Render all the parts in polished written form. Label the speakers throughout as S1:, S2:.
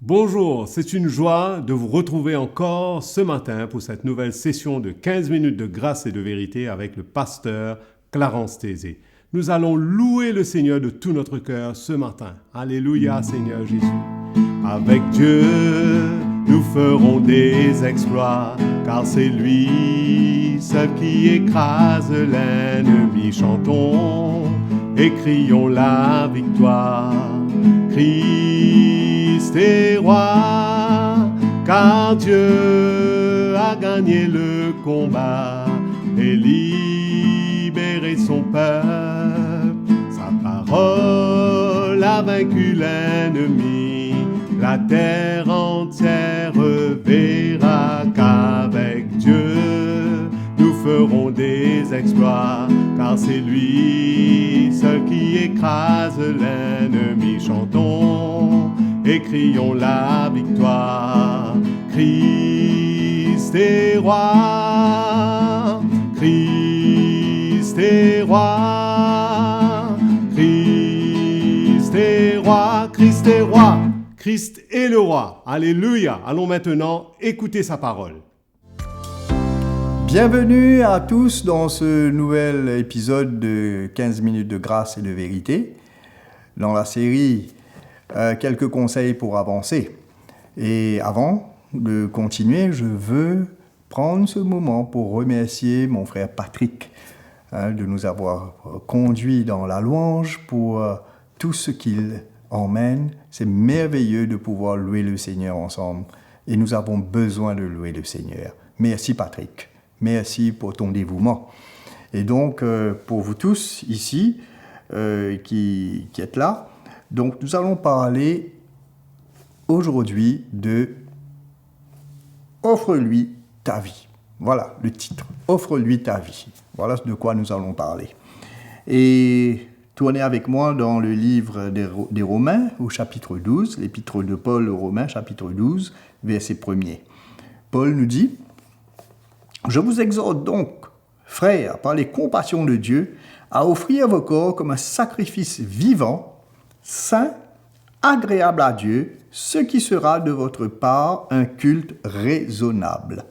S1: Bonjour, c'est une joie de vous retrouver encore ce matin pour cette nouvelle session de 15 minutes de grâce et de vérité avec le pasteur Clarence Thésée. Nous allons louer le Seigneur de tout notre cœur ce matin. Alléluia Seigneur Jésus. Avec Dieu, nous ferons des exploits, car c'est lui seul qui écrase l'ennemi. Chantons et crions la victoire. Christ est roi, car Dieu a gagné le combat et libéré son peuple. Sa parole a vaincu l'ennemi. La terre entière verra qu'avec Dieu, nous ferons des exploits, car c'est lui seul qui écrase l'ennemi. Chantons et crions la victoire. Christ est roi, Christ est roi, Christ est roi, Christ est roi. Christ est le roi. Alléluia. Allons maintenant écouter sa parole.
S2: Bienvenue à tous dans ce nouvel épisode de 15 minutes de grâce et de vérité. Dans la série quelques conseils pour avancer. Et avant de continuer, je veux prendre ce moment pour remercier mon frère Patrick de nous avoir conduits dans la louange pour tout ce qu'il emmène. C'est merveilleux de pouvoir louer le Seigneur ensemble et nous avons besoin de louer le Seigneur. Merci Patrick, merci pour ton dévouement. Et donc pour vous tous ici qui êtes là, donc nous allons parler aujourd'hui de « Offre-lui ta vie ». Voilà le titre, « Offre-lui ta vie ». Voilà de quoi nous allons parler. Et tournez avec moi dans le livre des Romains, au chapitre 12, l'épître de Paul aux Romains, chapitre 12, verset 1er. Paul nous dit « Je vous exhorte donc, frères, par les compassions de Dieu, à offrir vos corps comme un sacrifice vivant, saint, agréable à Dieu, ce qui sera de votre part un culte raisonnable. »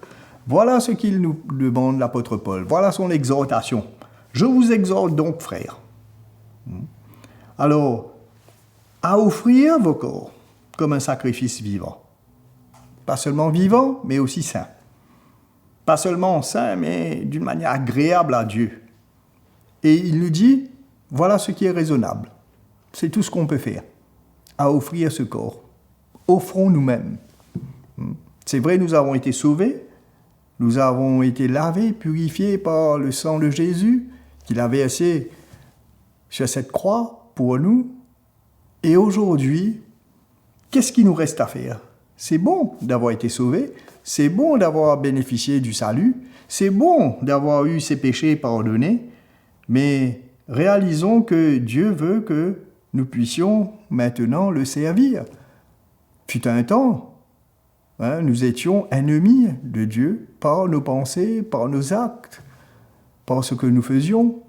S2: Voilà ce qu'il nous demande l'apôtre Paul. Voilà son exhortation. « Je vous exhorte donc, frères. » Alors, à offrir vos corps comme un sacrifice vivant. Pas seulement vivant, mais aussi saint. Pas seulement saint, mais d'une manière agréable à Dieu. Et il nous dit, voilà ce qui est raisonnable. C'est tout ce qu'on peut faire, à offrir ce corps. Offrons nous-mêmes. C'est vrai, nous avons été sauvés, nous avons été lavés, purifiés par le sang de Jésus, qu'il a versé sur cette croix pour nous. Et aujourd'hui, qu'est-ce qu'il nous reste à faire? C'est bon d'avoir été sauvés, c'est bon d'avoir bénéficié du salut, c'est bon d'avoir eu ses péchés pardonnés, mais réalisons que Dieu veut que nous puissions maintenant le servir. Fut un temps, nous étions ennemis de Dieu par nos pensées, par nos actes, par ce que nous faisions.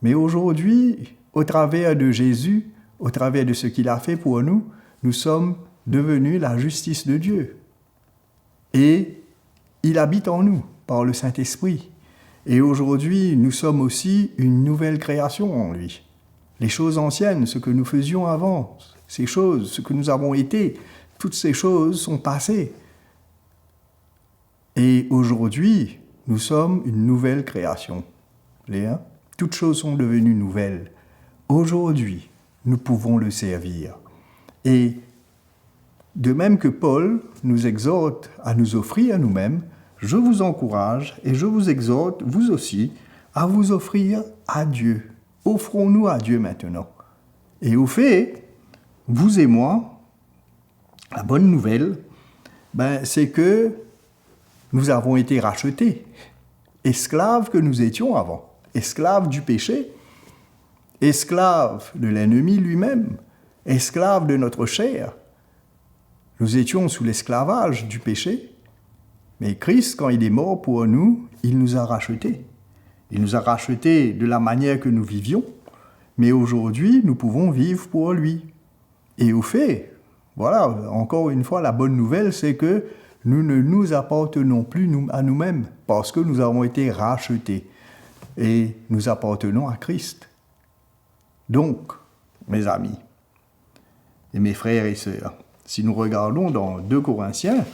S2: Mais aujourd'hui, au travers de Jésus, au travers de ce qu'il a fait pour nous, nous sommes devenus la justice de Dieu. Et il habite en nous par le Saint-Esprit. Et aujourd'hui, nous sommes aussi une nouvelle création en lui. Les choses anciennes, ce que nous faisions avant, ces choses, ce que nous avons été, toutes ces choses sont passées. Et aujourd'hui, nous sommes une nouvelle création. Léa, toutes choses sont devenues nouvelles. Aujourd'hui, nous pouvons le servir. Et de même que Paul nous exhorte à nous offrir à nous-mêmes, je vous encourage et je vous exhorte, vous aussi, à vous offrir à Dieu. Offrons-nous à Dieu maintenant. Et au fait, vous et moi, la bonne nouvelle, c'est que nous avons été rachetés, esclaves que nous étions avant, esclaves du péché, esclaves de l'ennemi lui-même, esclaves de notre chair. Nous étions sous l'esclavage du péché, mais Christ, quand il est mort pour nous, il nous a rachetés. Il nous a rachetés de la manière que nous vivions, mais aujourd'hui, nous pouvons vivre pour lui. Et au fait, Voilà, encore une fois, la bonne nouvelle, c'est que nous ne nous appartenons plus à nous-mêmes parce que nous avons été rachetés et nous appartenons à Christ. Donc, mes amis et mes frères et sœurs, si nous regardons dans 2 Corinthiens,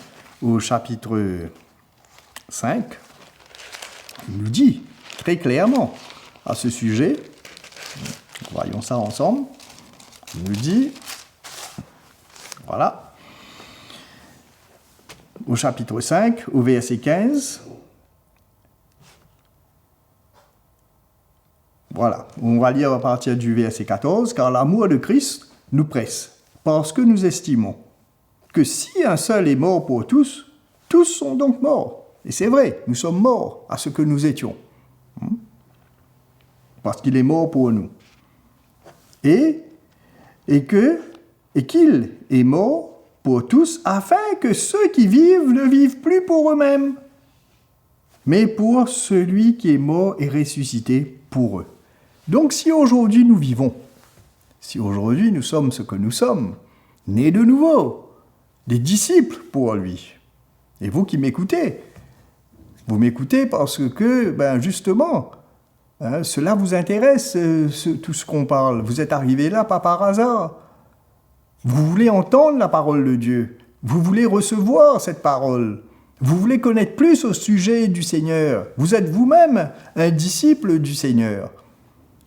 S2: au chapitre 5, il nous dit très clairement à ce sujet, voyons ça ensemble, il nous dit, voilà, au chapitre 5, au verset 15, voilà, on va lire à partir du verset 14, « Car l'amour de Christ nous presse, parce que nous estimons que si un seul est mort pour tous, tous sont donc morts. » Et c'est vrai, nous sommes morts à ce que nous étions. Parce qu'il est mort pour nous. Et qu'il est mort pour tous, afin que ceux qui vivent ne vivent plus pour eux-mêmes, mais pour celui qui est mort et ressuscité pour eux. Donc si aujourd'hui nous vivons, si aujourd'hui nous sommes ce que nous sommes, nés de nouveau, des disciples pour lui, et vous qui m'écoutez, vous m'écoutez parce que, justement, cela vous intéresse, tout ce qu'on parle. Vous êtes arrivé là, pas par hasard. Vous voulez entendre la parole de Dieu. Vous voulez recevoir cette parole. Vous voulez connaître plus au sujet du Seigneur. Vous êtes vous-même un disciple du Seigneur.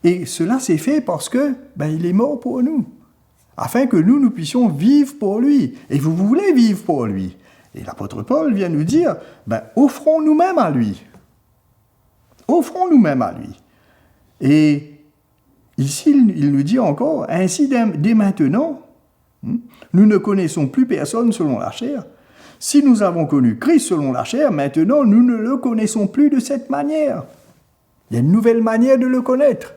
S2: Et cela s'est fait parce que, il est mort pour nous. Afin que nous puissions vivre pour lui. Et vous voulez vivre pour lui. Et l'apôtre Paul vient nous dire, offrons nous-mêmes à lui. Offrons nous-mêmes à lui. Et ici, il nous dit encore, ainsi dès maintenant, nous ne connaissons plus personne selon la chair. Si nous avons connu Christ selon la chair, maintenant nous ne le connaissons plus de cette manière. Il y a une nouvelle manière de le connaître.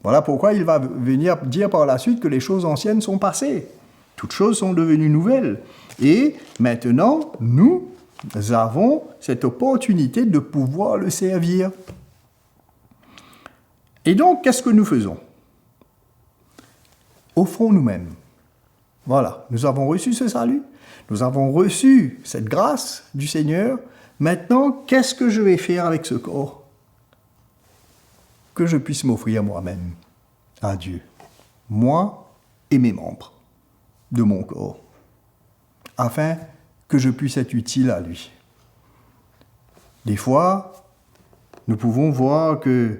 S2: Voilà pourquoi il va venir dire par la suite que les choses anciennes sont passées. Toutes choses sont devenues nouvelles. Et maintenant, nous avons cette opportunité de pouvoir le servir. Et donc, qu'est-ce que nous faisons ? Offrons nous-mêmes. Voilà, nous avons reçu ce salut, nous avons reçu cette grâce du Seigneur. Maintenant, qu'est-ce que je vais faire avec ce corps ? Que je puisse m'offrir moi-même à Dieu, moi et mes membres de mon corps, afin que je puisse être utile à lui. Des fois, nous pouvons voir que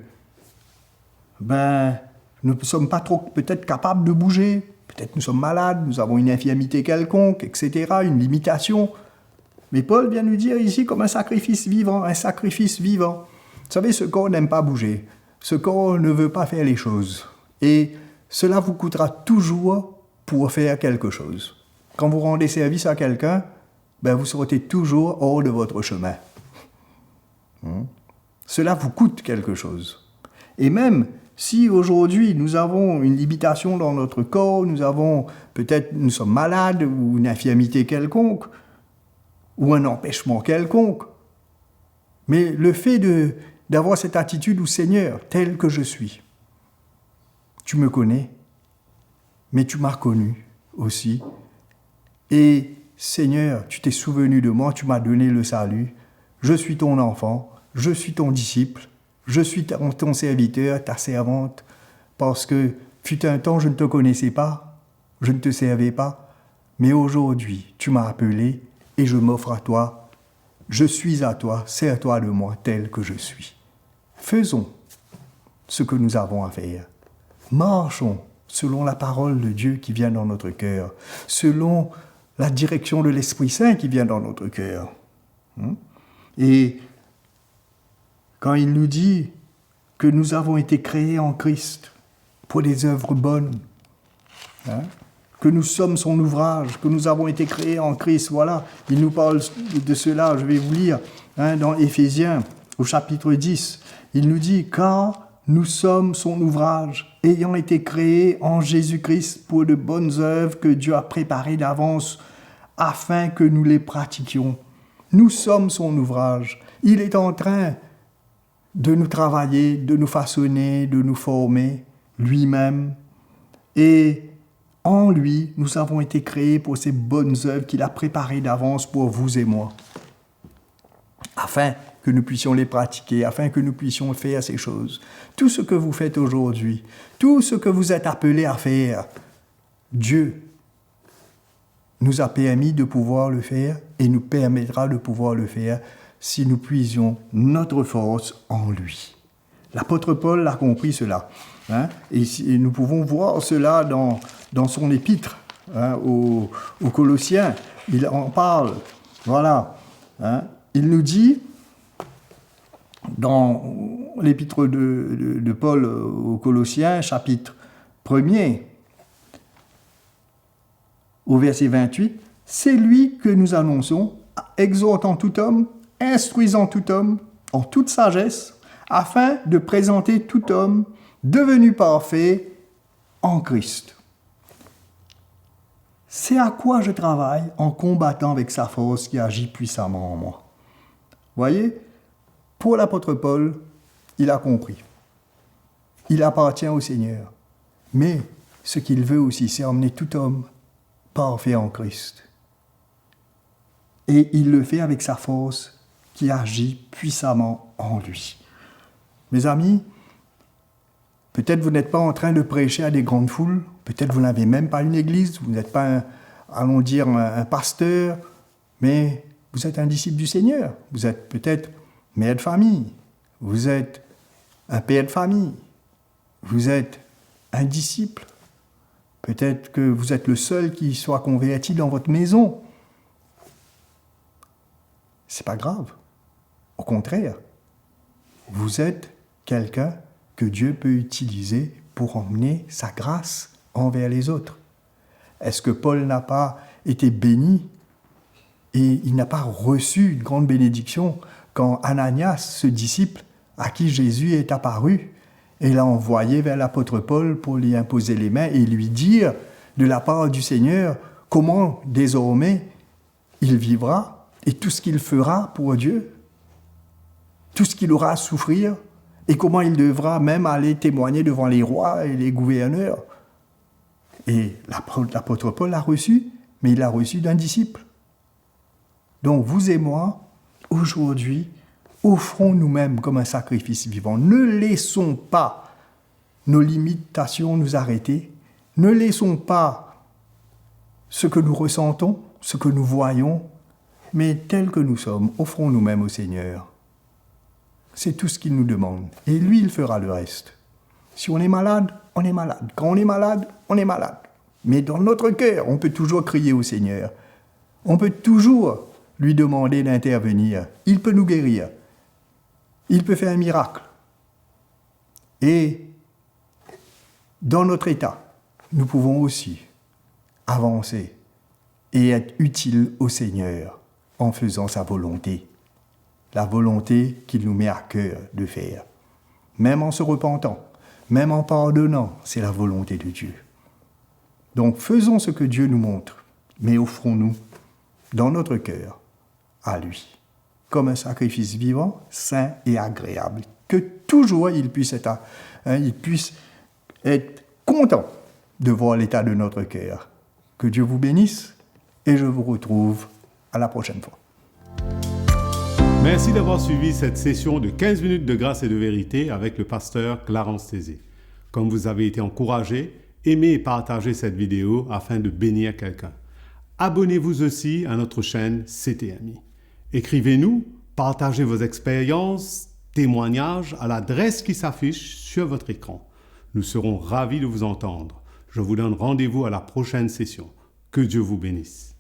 S2: nous ne sommes pas trop peut-être capables de bouger, peut-être nous sommes malades, nous avons une infirmité quelconque, etc., une limitation. Mais Paul vient nous dire ici comme un sacrifice vivant, un sacrifice vivant. Vous savez, ce corps n'aime pas bouger, ce corps ne veut pas faire les choses. Et cela vous coûtera toujours pour faire quelque chose. Quand vous rendez service à quelqu'un, vous serez toujours hors de votre chemin. Cela vous coûte quelque chose. Et même si aujourd'hui nous avons une limitation dans notre corps, nous sommes malades ou une infirmité quelconque, ou un empêchement quelconque, mais le fait d'avoir cette attitude au Seigneur, tel que je suis, tu me connais, mais tu m'as connu aussi, et Seigneur, tu t'es souvenu de moi, tu m'as donné le salut, je suis ton enfant, je suis ton disciple, je suis ton serviteur, ta servante, parce que fut un temps, je ne te connaissais pas, je ne te servais pas, mais aujourd'hui, tu m'as appelé et je m'offre à toi. Je suis à toi, sers-toi de moi tel que je suis. Faisons ce que nous avons à faire. Marchons selon la parole de Dieu qui vient dans notre cœur, selon la direction de l'Esprit Saint qui vient dans notre cœur. Et quand il nous dit que nous avons été créés en Christ pour des œuvres bonnes, que nous sommes son ouvrage, que nous avons été créés en Christ, voilà, il nous parle de cela, je vais vous lire, dans Éphésiens, au chapitre 10, il nous dit « Car nous sommes son ouvrage, ayant été créés en Jésus-Christ pour de bonnes œuvres que Dieu a préparées d'avance, afin que nous les pratiquions. Nous sommes son ouvrage. Il est en train de nous travailler, de nous façonner, de nous former lui-même. Et En lui, nous avons été créés pour ces bonnes œuvres qu'il a préparées d'avance pour vous et moi, afin que nous puissions les pratiquer, afin que nous puissions faire ces choses. Tout ce que vous faites aujourd'hui, tout ce que vous êtes appelés à faire, Dieu nous a permis de pouvoir le faire et nous permettra de pouvoir le faire si nous puisions notre force en lui. L'apôtre Paul a compris cela. Et nous pouvons voir cela dans son épître aux Colossiens. Il en parle. Voilà. Il nous dit, dans l'épître de Paul aux Colossiens, chapitre 1er, au verset 28, « C'est lui que nous annonçons, exhortant tout homme, instruisant tout homme en toute sagesse, afin de présenter tout homme devenu parfait en Christ. » C'est à quoi je travaille en combattant avec sa force qui agit puissamment en moi. Voyez, pour l'apôtre Paul, il a compris. Il appartient au Seigneur. Mais ce qu'il veut aussi, c'est emmener tout homme parfait en Christ. Et il le fait avec sa force qui agit puissamment en lui. Mes amis, peut-être vous n'êtes pas en train de prêcher à des grandes foules, peut-être vous n'avez même pas une église, vous n'êtes pas, un pasteur, mais vous êtes un disciple du Seigneur. Vous êtes peut-être mère de famille, vous êtes un père de famille, vous êtes un disciple. Peut-être que vous êtes le seul qui soit converti dans votre maison. C'est pas grave. Au contraire, vous êtes quelqu'un que Dieu peut utiliser pour emmener sa grâce envers les autres. Est-ce que Paul n'a pas été béni et il n'a pas reçu une grande bénédiction quand Ananias, ce disciple à qui Jésus est apparu, et l'a envoyé vers l'apôtre Paul pour lui imposer les mains et lui dire de la part du Seigneur comment désormais il vivra et tout ce qu'il fera pour Dieu, tout ce qu'il aura à souffrir et comment il devra même aller témoigner devant les rois et les gouverneurs. Et l'apôtre Paul l'a reçu, mais il l'a reçu d'un disciple. Donc vous et moi, aujourd'hui, offrons nous-mêmes comme un sacrifice vivant. Ne laissons pas nos limitations nous arrêter. Ne laissons pas ce que nous ressentons, ce que nous voyons, mais tel que nous sommes, offrons nous-mêmes au Seigneur. C'est tout ce qu'il nous demande. Et lui, il fera le reste. Si on est malade, on est malade. Quand on est malade, on est malade. Mais dans notre cœur, on peut toujours crier au Seigneur. On peut toujours lui demander d'intervenir. Il peut nous guérir. Il peut faire un miracle. Et dans notre état, nous pouvons aussi avancer et être utiles au Seigneur en faisant sa volonté. La volonté qu'il nous met à cœur de faire. Même en se repentant, même en pardonnant, c'est la volonté de Dieu. Donc faisons ce que Dieu nous montre, mais offrons-nous dans notre cœur à lui, comme un sacrifice vivant, saint et agréable. Que toujours il puisse être content de voir l'état de notre cœur. Que Dieu vous bénisse et je vous retrouve à la prochaine fois.
S1: Merci d'avoir suivi cette session de 15 minutes de grâce et de vérité avec le pasteur Clarence Tézé. Comme vous avez été encouragé, aimez et partagez cette vidéo afin de bénir quelqu'un. Abonnez-vous aussi à notre chaîne CTMI. Écrivez-nous, partagez vos expériences, témoignages à l'adresse qui s'affiche sur votre écran. Nous serons ravis de vous entendre. Je vous donne rendez-vous à la prochaine session. Que Dieu vous bénisse.